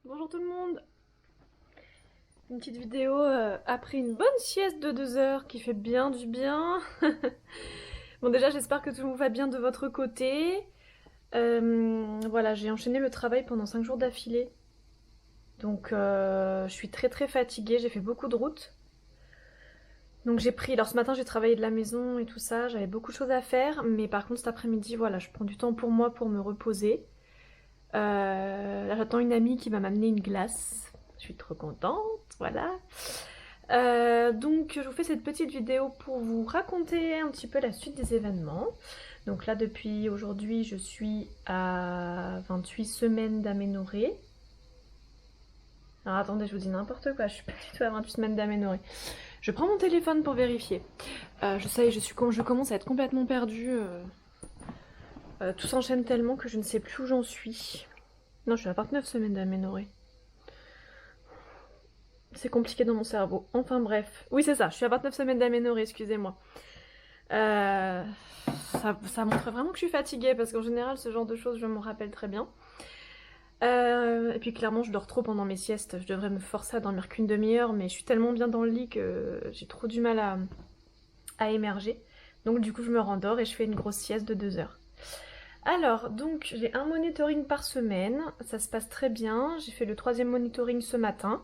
Bonjour tout le monde. Une petite vidéo après une bonne sieste de 2 heures qui fait bien du bien. Bon déjà j'espère que tout va bien de votre côté. Voilà, j'ai enchaîné le travail pendant 5 jours d'affilée. Donc je suis très fatiguée, j'ai fait beaucoup de routes. Donc j'ai pris, alors ce matin j'ai travaillé de la maison et tout ça, j'avais beaucoup de choses à faire. Mais par contre cet après-midi, voilà, je prends du temps pour moi pour me reposer. Là j'attends une amie qui va m'amener une glace. Je suis trop contente, voilà. Donc je vous fais cette petite vidéo pour vous raconter un petit peu la suite des événements. Donc là depuis aujourd'hui je suis à 28 semaines d'aménorrhée. Alors attendez, je vous dis n'importe quoi, je suis pas du tout à 28 semaines d'aménorrhée. Je prends mon téléphone pour vérifier. Je sais, je commence à être complètement perdue. Tout s'enchaîne tellement que je ne sais plus où j'en suis. Non, je suis à 29 semaines d'aménorrhée. C'est compliqué dans mon cerveau. Enfin bref. Oui, c'est ça, je suis à 29 semaines d'aménorrhée, excusez-moi. Euh, ça montre vraiment que je suis fatiguée parce qu'en général, ce genre de choses, je m'en rappelle très bien. Et puis clairement, je dors trop pendant mes siestes. Je devrais me forcer à dormir qu'une demi-heure, mais je suis tellement bien dans le lit que j'ai trop du mal à émerger. Donc du coup, je me rendors et je fais une grosse sieste de 2 heures. Alors, donc j'ai un monitoring par semaine, ça se passe très bien. J'ai fait le 3e monitoring ce matin.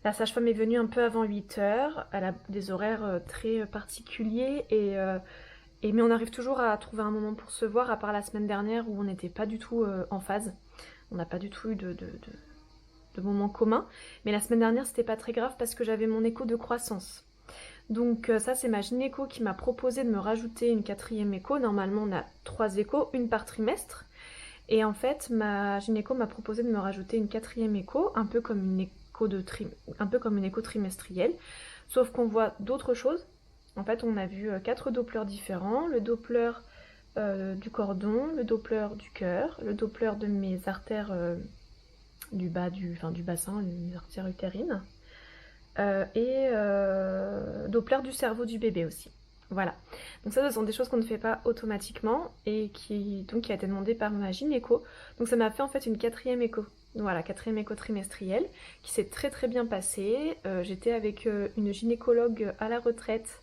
La sage-femme est venue un peu avant 8 heures. Elle a des horaires très particuliers mais on arrive toujours à trouver un moment pour se voir, à part la semaine dernière où on n'était pas du tout en phase. On n'a pas du tout eu de moments communs. Mais la semaine dernière, c'était pas très grave parce que j'avais mon écho de croissance. Donc ça, c'est ma gynéco qui m'a proposé de me rajouter une 4e écho. Normalement, on a 3 échos, une par trimestre. Et en fait, ma gynéco m'a proposé de me rajouter une 4e écho, un peu comme une écho trimestrielle. Sauf qu'on voit d'autres choses. En fait, on a vu 4 dopplers différents. Le doppler du cordon, le doppler du cœur, le doppler de mes artères du bassin, les artères utérines, doppler du cerveau du bébé aussi. Voilà. Donc ça, ce sont des choses qu'on ne fait pas automatiquement et qui a été demandé par ma gynéco. Donc ça m'a fait en fait une 4e écho. Voilà, 4e écho trimestrielle qui s'est très bien passée. J'étais avec une gynécologue à la retraite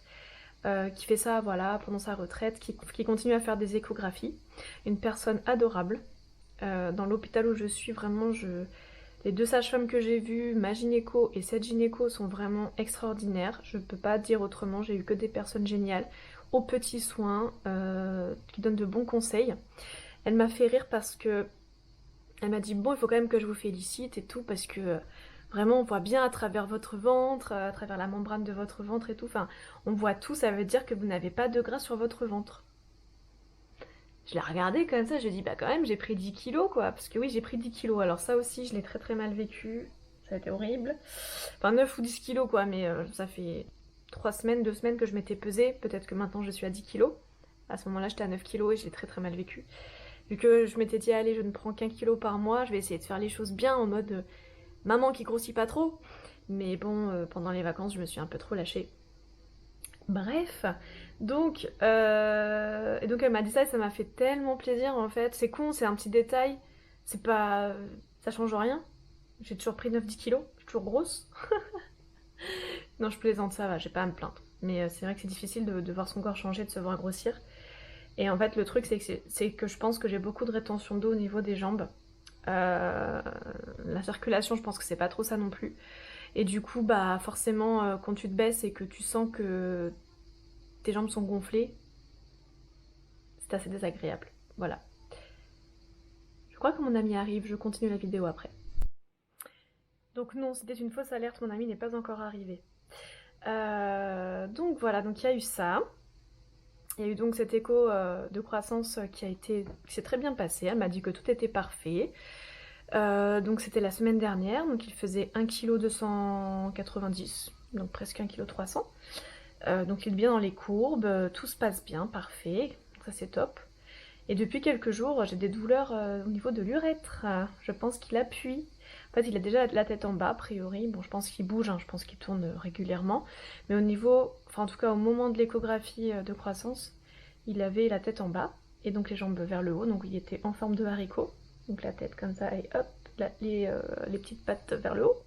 qui fait ça voilà, pendant sa retraite, qui continue à faire des échographies. Une personne adorable. Dans l'hôpital où je suis, vraiment, les 2 sages-femmes que j'ai vues, ma gynéco et cette gynéco, sont vraiment extraordinaires. Je ne peux pas dire autrement, j'ai eu que des personnes géniales, aux petits soins, qui donnent de bons conseils. Elle m'a fait rire parce que elle m'a dit bon, il faut quand même que je vous félicite et tout, parce que vraiment on voit bien à travers votre ventre, à travers la membrane de votre ventre et tout, enfin on voit tout, ça veut dire que vous n'avez pas de gras sur votre ventre. Je l'ai regardé comme ça, je lui ai dit bah quand même j'ai pris 10 kilos quoi, parce que oui j'ai pris 10 kilos, alors ça aussi je l'ai très mal vécu, ça a été horrible. Enfin 9 ou 10 kilos quoi, mais ça fait 3 semaines, 2 semaines que je m'étais pesée, peut-être que maintenant je suis à 10 kilos. À ce moment-là j'étais à 9 kilos et je l'ai très mal vécu. Vu que je m'étais dit allez je ne prends qu'un kilo par mois, je vais essayer de faire les choses bien en mode maman qui grossit pas trop. Mais bon, pendant les vacances je me suis un peu trop lâchée. Bref, et donc elle m'a dit ça et ça m'a fait tellement plaisir en fait. C'est con, c'est un petit détail, c'est pas, ça change rien. J'ai toujours pris 9-10 kilos, je suis toujours grosse. Non, je plaisante, ça va, j'ai pas à me plaindre. Mais c'est vrai que c'est difficile de voir son corps changer, de se voir grossir. Et en fait, le truc, c'est que je pense que j'ai beaucoup de rétention d'eau au niveau des jambes. La circulation, je pense que c'est pas trop ça non plus. Et du coup, bah forcément, quand tu te baisses et que tu sens que tes jambes sont gonflées, c'est assez désagréable. Voilà. Je crois que mon ami arrive, je continue la vidéo après. Donc non, c'était une fausse alerte, mon ami n'est pas encore arrivé. Donc voilà, donc il y a eu ça. Il y a eu donc cet écho de croissance qui s'est très bien passé. Elle m'a dit que tout était parfait. Donc c'était la semaine dernière, donc il faisait 1,290 kg, donc presque 1,300 kg. Donc il est bien dans les courbes, tout se passe bien, parfait, donc ça c'est top. Et depuis quelques jours, j'ai des douleurs au niveau de l'urètre. Je pense qu'il appuie. En fait, il a déjà la tête en bas, a priori. Bon, je pense qu'il bouge, hein, je pense qu'il tourne régulièrement. Mais au niveau, enfin en tout cas au moment de l'échographie de croissance, il avait la tête en bas et donc les jambes vers le haut. Donc il était en forme de haricot. Donc la tête comme ça et hop, les petites pattes vers le haut.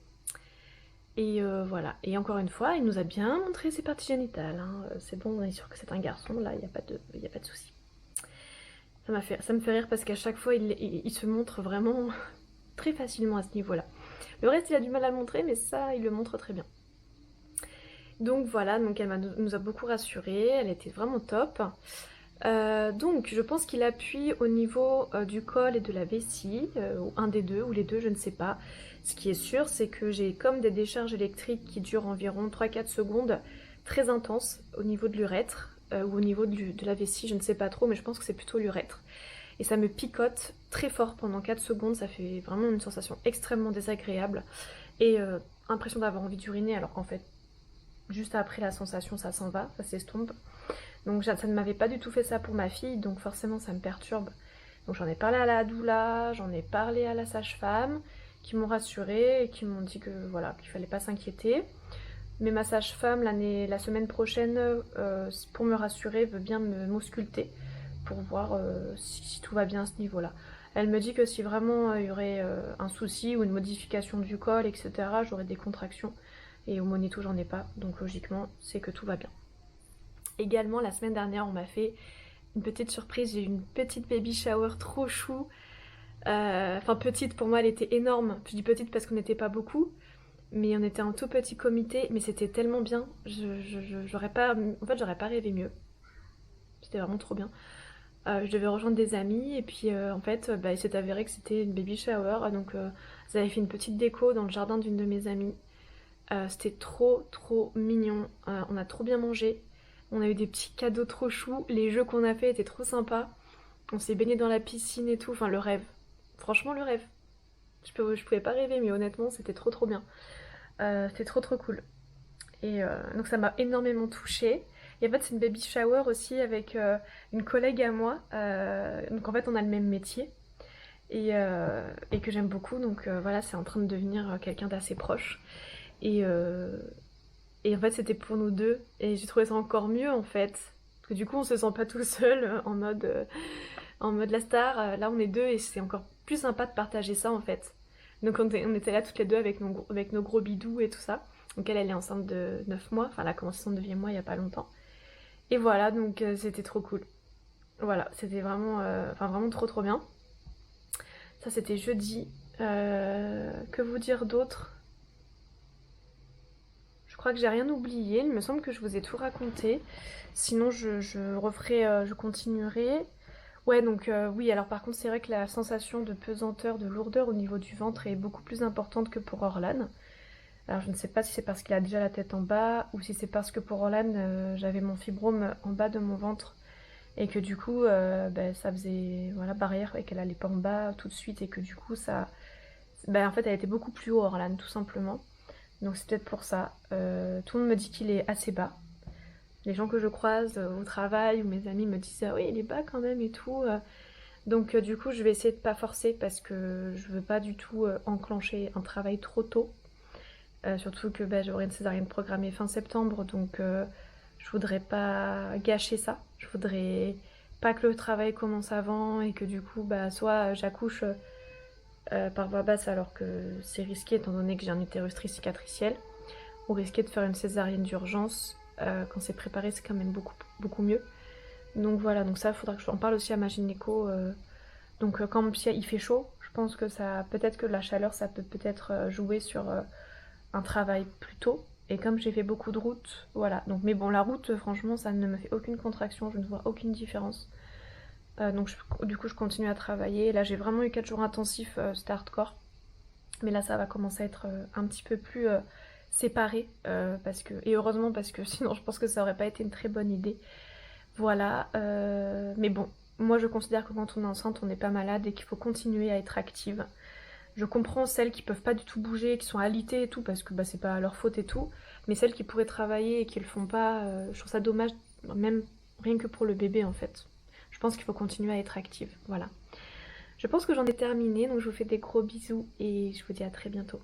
Et voilà, et encore une fois, il nous a bien montré ses parties génitales, hein. C'est bon, on est sûr que c'est un garçon, là, il n'y a pas de souci. Ça me fait rire parce qu'à chaque fois, il se montre vraiment très facilement à ce niveau-là. Le reste, il a du mal à le montrer, mais ça, il le montre très bien. Donc voilà, donc nous a beaucoup rassurés, elle était vraiment top. Donc je pense qu'il appuie au niveau du col et de la vessie, ou un des deux, ou les deux, je ne sais pas. Ce qui est sûr, c'est que j'ai comme des décharges électriques qui durent environ 3-4 secondes, très intenses au niveau de l'urètre, ou au niveau de la vessie, je ne sais pas trop, mais je pense que c'est plutôt l'urètre. Et ça me picote très fort pendant 4 secondes, ça fait vraiment une sensation extrêmement désagréable. Et impression d'avoir envie d'uriner, alors qu'en fait, juste après la sensation, ça s'en va, ça s'estompe. Donc ça ne m'avait pas du tout fait ça pour ma fille, donc forcément ça me perturbe. Donc j'en ai parlé à la doula, j'en ai parlé à la sage-femme, qui m'ont rassurée et qui m'ont dit que voilà, qu'il fallait pas s'inquiéter. Mais ma sage-femme la semaine prochaine, pour me rassurer, veut bien m'ausculter pour voir si tout va bien à ce niveau-là. Elle me dit que si vraiment il y aurait un souci ou une modification du col, etc., j'aurais des contractions. Et au monito, j'en ai pas, donc logiquement, c'est que tout va bien. Également, la semaine dernière, on m'a fait une petite surprise. J'ai eu une petite baby shower trop chou. Enfin, petite, pour moi, elle était énorme. Je dis petite parce qu'on n'était pas beaucoup. Mais on était un tout petit comité. Mais c'était tellement bien. J'aurais pas... En fait, j'aurais pas rêvé mieux. C'était vraiment trop bien. Je devais rejoindre des amis. Et puis, en fait, il s'est avéré que c'était une baby shower. Donc, ils avaient fait une petite déco dans le jardin d'une de mes amies. C'était trop mignon. On a trop bien mangé. On a eu des petits cadeaux trop choux. Les jeux qu'on a fait étaient trop sympas. On s'est baigné dans la piscine et tout. Enfin, le rêve. Franchement, le rêve. Je pouvais pas rêver, mais honnêtement, c'était trop bien. C'était trop cool. Et donc, ça m'a énormément touchée. Et en fait, c'est une baby shower aussi avec une collègue à moi. Donc, en fait, on a le même métier. Et que j'aime beaucoup. Donc, voilà, c'est en train de devenir quelqu'un d'assez proche. Et en fait, c'était pour nous deux. Et j'ai trouvé ça encore mieux, en fait. Parce que du coup, on se sent pas tout seul en mode la star. Là, on est deux et c'est encore plus sympa de partager ça, en fait. Donc, on était là toutes les deux avec nos gros bidous et tout ça. Donc, elle est enceinte de 9 mois. Enfin, elle a commencé son 9e mois il y a pas longtemps. Et voilà, donc c'était trop cool. Voilà, c'était vraiment trop bien. Ça, c'était jeudi. Que vous dire d'autre ? Je crois que j'ai rien oublié, il me semble que je vous ai tout raconté. Sinon je continuerai. Ouais, donc oui, alors par contre c'est vrai que la sensation de pesanteur, de lourdeur au niveau du ventre est beaucoup plus importante que pour Orlan. Alors je ne sais pas si c'est parce qu'il a déjà la tête en bas ou si c'est parce que pour Orlan j'avais mon fibrome en bas de mon ventre et que du coup ça faisait barrière et qu'elle allait pas en bas tout de suite et que du coup ça... en fait elle était beaucoup plus haut Orlan tout simplement. Donc c'est peut-être pour ça. Tout le monde me dit qu'il est assez bas. Les gens que je croise au travail ou mes amis me disent ah oui il est bas quand même et tout. Donc du coup je vais essayer de pas forcer parce que je veux pas du tout enclencher un travail trop tôt. Surtout que j'aurai une césarienne programmée fin septembre donc je voudrais pas gâcher ça. Je voudrais pas que le travail commence avant et que du coup soit j'accouche par voie basse alors que c'est risqué étant donné que j'ai un utérus tricicatriciel ou risquer de faire une césarienne d'urgence quand c'est préparé c'est quand même beaucoup mieux. Donc voilà, donc ça il faudra que j'en parle aussi à ma gynéco. Donc quand il fait chaud, je pense que ça peut-être que la chaleur ça peut peut-être jouer sur un travail plus tôt. Et comme j'ai fait beaucoup de route, voilà. Donc mais bon la route franchement ça ne me fait aucune contraction, je ne vois aucune différence. Donc du coup je continue à travailler. Là j'ai vraiment eu 4 jours intensifs, c'était hardcore. Mais là ça va commencer à être un petit peu plus séparé. Et heureusement parce que sinon je pense que ça aurait pas été une très bonne idée. Voilà. Mais bon, moi je considère que quand on est enceinte on n'est pas malade et qu'il faut continuer à être active. Je comprends celles qui peuvent pas du tout bouger, qui sont alitées et tout, parce que c'est pas leur faute et tout. Mais celles qui pourraient travailler et qui le font pas, je trouve ça dommage, même rien que pour le bébé en fait. Je pense qu'il faut continuer à être active, voilà. Je pense que j'en ai terminé, donc je vous fais des gros bisous et je vous dis à très bientôt.